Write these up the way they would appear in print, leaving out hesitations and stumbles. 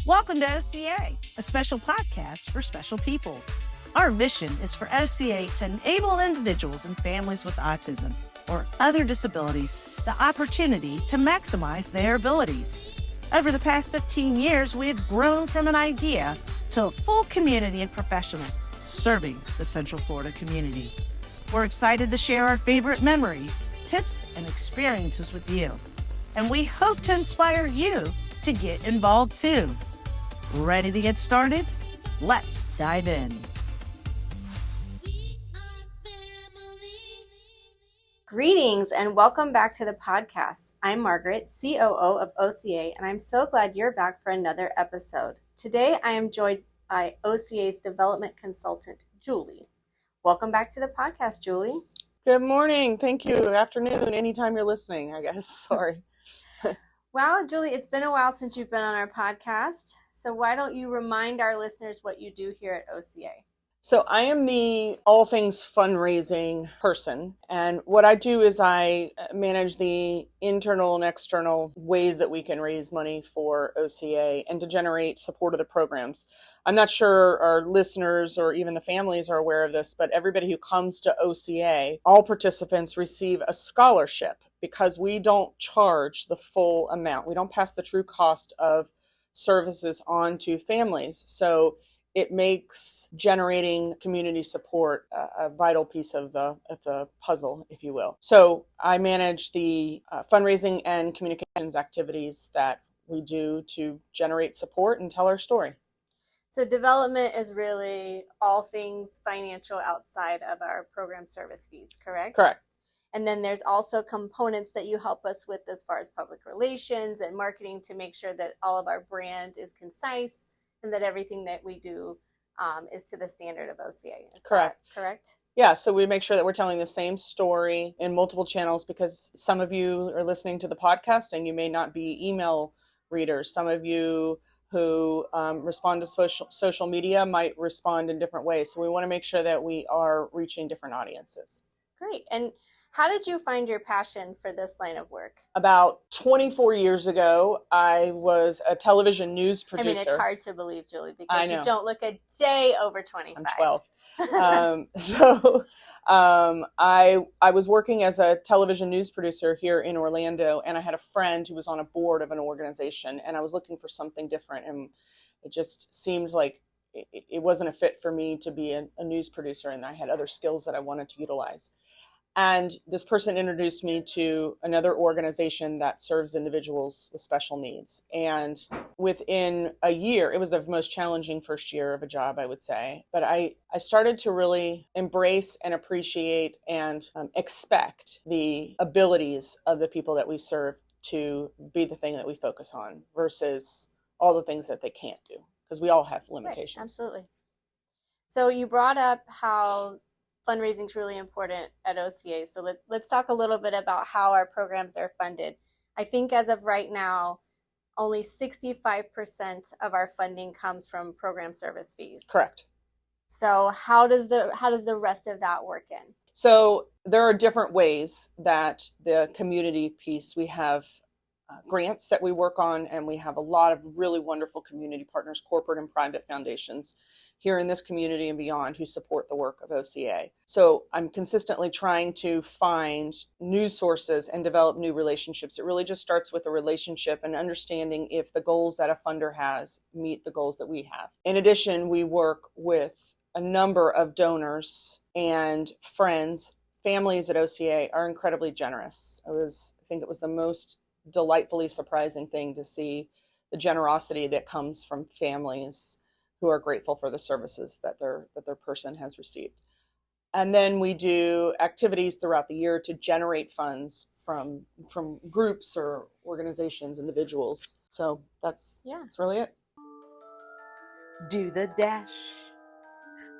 Welcome to OCA, a special podcast for special people. Our mission is for OCA to enable individuals and families with autism or other disabilities the opportunity to maximize their abilities. Over the past 15 years, we have grown from an idea to a full community of professionals serving the Central Florida community. We're excited to share our favorite memories, tips, and experiences with you. And we hope to inspire you to get involved too. Ready to get started? Let's dive in. Greetings and welcome back to the podcast. I'm Margaret, COO of OCA, and I'm so glad you're back for another episode. Today I am joined by OCA's development consultant, Julie. Welcome back to the podcast, Julie. Good morning. Thank you. Afternoon, anytime you're listening, I guess. Sorry. Wow, Julie, it's been a while since you've been on our podcast. So why don't you remind our listeners what you do here at OCA? So I am the all things fundraising person. And what I do is I manage the internal and external ways that we can raise money for OCA and to generate support of the programs. I'm not sure our listeners or even the families are aware of this, but everybody who comes to OCA, all participants receive a scholarship because we don't charge the full amount. We don't pass the true cost of services on to families. So it makes generating community support a vital piece of the puzzle, if you will. So I manage the fundraising and communications activities that we do to generate support and tell our story. So development is really all things financial outside of our program service fees, correct? Correct. And then there's also components that you help us with as far as public relations and marketing to make sure that all of our brand is concise and that everything that we do is to the standard of OCA. Correct? Yeah, so we make sure that we're telling the same story in multiple channels because some of you are listening to the podcast and you may not be email readers. Some of you who respond to social media might respond in different ways. So we want to make sure that we are reaching different audiences. Great. And how did you find your passion for this line of work? About 24 years ago, I was a television news producer. I mean, it's hard to believe, Julie, because you don't look a day over 25. I'm 12. I was working as a television news producer here in Orlando, and I had a friend who was on a board of an organization, and I was looking for something different, and it just seemed like it wasn't a fit for me to be a news producer, and I had other skills that I wanted to utilize. And this person introduced me to another organization that serves individuals with special needs. And within a year, it was the most challenging first year of a job, I would say. But I started to really embrace and appreciate and expect the abilities of the people that we serve to be the thing that we focus on versus all the things that they can't do, because we all have limitations. Right, absolutely. So you brought up how fundraising is really important at OCA. So let's talk a little bit about how our programs are funded. I think as of right now, only 65% of our funding comes from program service fees. Correct. So how does the rest of that work in? So there are different ways that the community piece, we have grants that we work on, and we have a lot of really wonderful community partners, corporate and private foundations here in this community and beyond who support the work of OCA. So I'm consistently trying to find new sources and develop new relationships. It really just starts with a relationship and understanding if the goals that a funder has meet the goals that we have. In addition, we work with a number of donors and friends. Families at OCA are incredibly generous. I think it was the most delightfully surprising thing to see the generosity that comes from families who are grateful for the services that their person has received. And then we do activities throughout the year to generate funds from groups or organizations, individuals. So that's really it. Do the dash.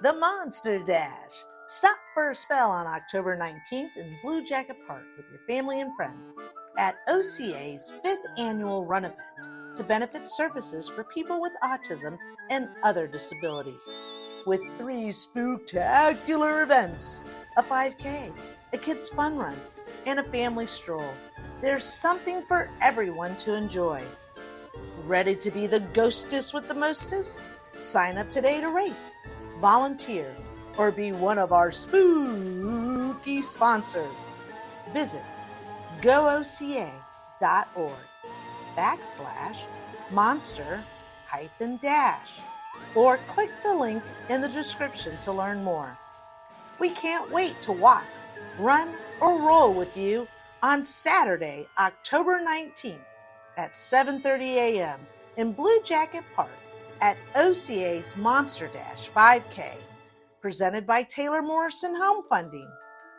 The Monster Dash. Stop for a spell on October 19th in Blue Jacket Park with your family and friends at OCA's 5th annual run event to benefit services for people with autism and other disabilities. With 3 spooktacular events, a 5K, a kids fun run, and a family stroll. There's something for everyone to enjoy. Ready to be the ghostess with the mostest? Sign up today to race, volunteer, or be one of our spooky sponsors. Visit gooca.org/monster-dash or click the link in the description to learn more. We can't wait to walk, run, or roll with you on Saturday, October 19th at 7:30 a.m. in Blue Jacket Park at OCA's Monster Dash 5K, presented by Taylor Morrison Home Funding,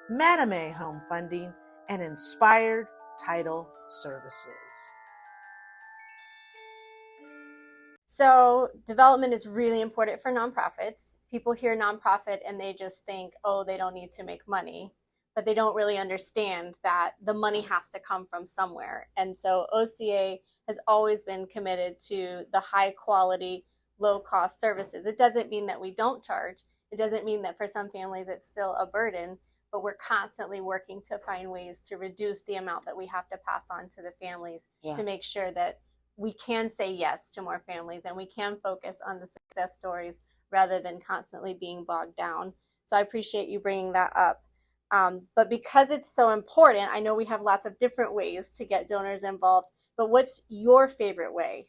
Madame Home Funding, and Inspired Title Services. So development is really important for nonprofits. People hear nonprofit and they just think, oh, they don't need to make money, but they don't really understand that the money has to come from somewhere. And so OCA has always been committed to the high quality, low cost services. It doesn't mean that we don't charge. It doesn't mean that for some families it's still a burden, but we're constantly working to find ways to reduce the amount that we have to pass on to the families to make sure that we can say yes to more families and we can focus on the success stories rather than constantly being bogged down. So I appreciate you bringing that up. But because it's so important, I know we have lots of different ways to get donors involved, but what's your favorite way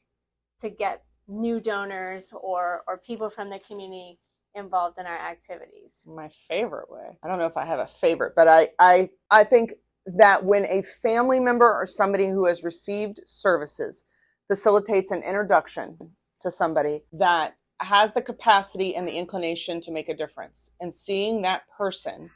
to get new donors or people from the community involved in our activities? My favorite way? I don't know if I have a favorite, but I think that when a family member or somebody who has received services facilitates an introduction to somebody that has the capacity and the inclination to make a difference, and seeing that person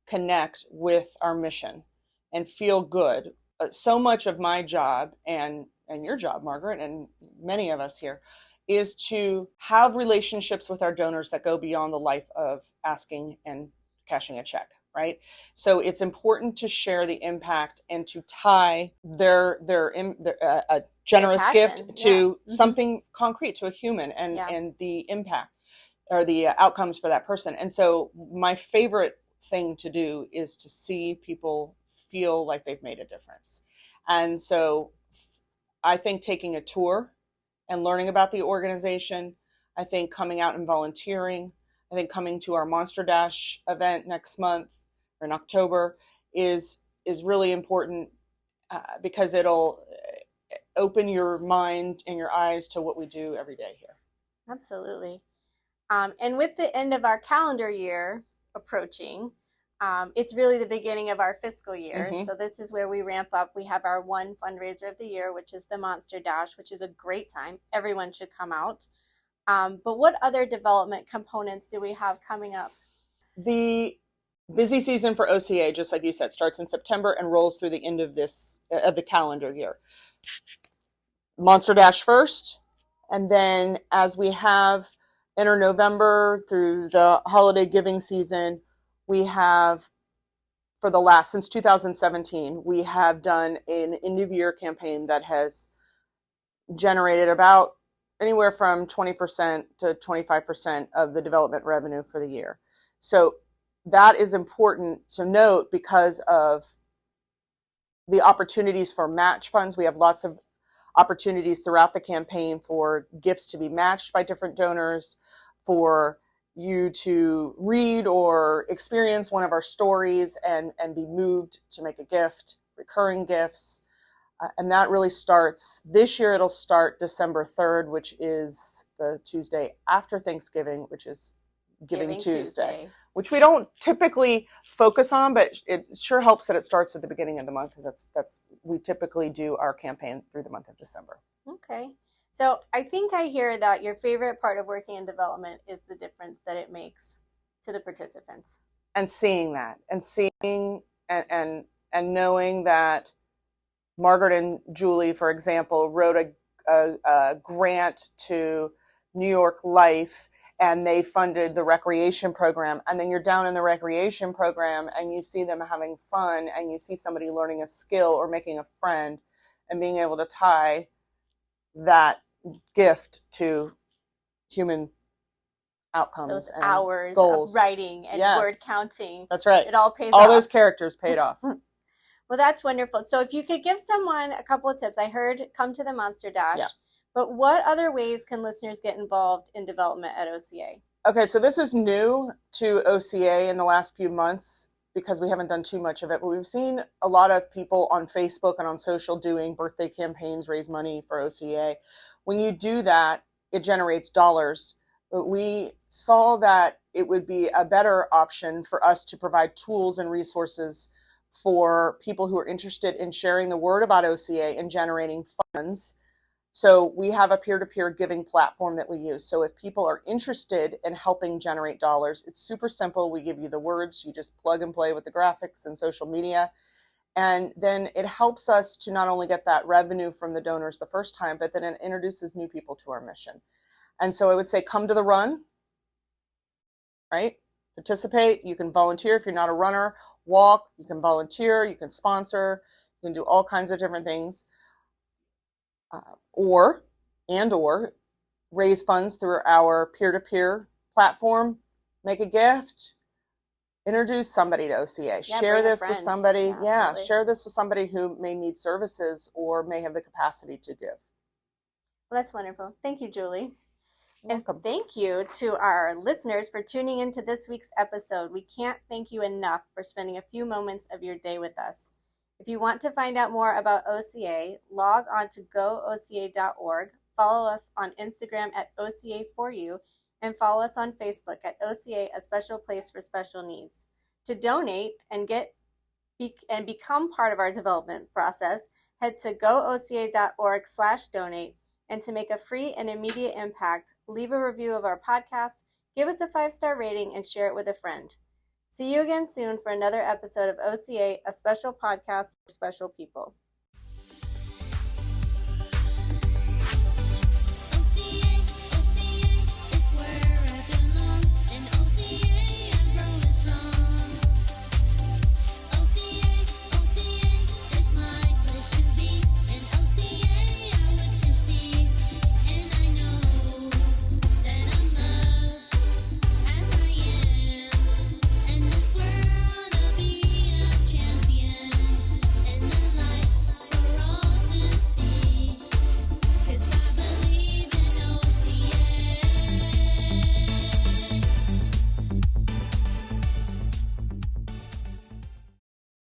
connect with our mission and feel good. So much of my job and your job, Margaret, and many of us here, is to have relationships with our donors that go beyond the life of asking and cashing a check, right? So it's important to share the impact and to tie their generous gift to something concrete, to a human, and the impact or the outcomes for that person. And so my favorite thing to do is to see people feel like they've made a difference. And so I think taking a tour and learning about the organization, I think coming out and volunteering, I think coming to our Monster Dash event next month or in October is really important because it'll open your mind and your eyes to what we do every day here. Absolutely. And with the end of our calendar year approaching, it's really the beginning of our fiscal year. So this is where we ramp up. We have our one fundraiser of the year, which is the Monster Dash, which is a great time. Everyone should come out. But what other development components do we have coming up? The busy season for OCA, just like you said, starts in September and rolls through the end of the calendar year. Monster Dash first, and then as we have enter November through the holiday giving season, we have, since 2017, we have done an end of year campaign that has generated about anywhere from 20% to 25% of the development revenue for the year. So that is important to note because of the opportunities for match funds. We have lots of opportunities throughout the campaign for gifts to be matched by different donors, for you to read or experience one of our stories and be moved to make a gift, recurring gifts. And that really starts, this year it'll start December 3rd, which is the Tuesday after Thanksgiving, which is Giving Tuesday, which we don't typically focus on, but it sure helps that it starts at the beginning of the month because we typically do our campaign through the month of December. Okay. So I think I hear that your favorite part of working in development is the difference that it makes to the participants. And seeing that, and seeing and knowing that Margaret and Julie, for example, wrote a grant to New York Life, and they funded the recreation program. And then you're down in the recreation program and you see them having fun, and you see somebody learning a skill or making a friend, and being able to tie that gift to human outcomes. Those and hours goals. Of writing and word counting. That's right. It all pays off. All those characters paid off. Well, that's wonderful. So if you could give someone a couple of tips, I heard come to the Monster Dash, But what other ways can listeners get involved in development at OCA? Okay, so this is new to OCA in the last few months because we haven't done too much of it, but we've seen a lot of people on Facebook and on social doing birthday campaigns, raise money for OCA. When you do that, it generates dollars. But we saw that it would be a better option for us to provide tools and resources for people who are interested in sharing the word about OCA and generating funds. So we have a peer-to-peer giving platform that we use. So if people are interested in helping generate dollars, it's super simple. We give you the words, you just plug and play with the graphics and social media. And then it helps us to not only get that revenue from the donors the first time, but then it introduces new people to our mission. And so I would say, come to the run, right? Participate. You can volunteer if you're not a runner. Walk. You can volunteer. You can sponsor. You can do all kinds of different things. Or raise funds through our peer-to-peer platform, make a gift, introduce somebody to OCA, share this with somebody. Share this with somebody who may need services or may have the capacity to give. Well, that's wonderful. Thank you, Julie. You're welcome. And thank you to our listeners for tuning into this week's episode. We can't thank you enough for spending a few moments of your day with us. If you want to find out more about OCA, log on to gooca.org, follow us on Instagram at OCA4U, and follow us on Facebook at OCA, a special place for special needs. To donate and become part of our development process, head to gooca.org/donate, and to make a free and immediate impact, leave a review of our podcast, give us a 5-star rating, and share it with a friend. See you again soon for another episode of OCA, a special podcast for special people.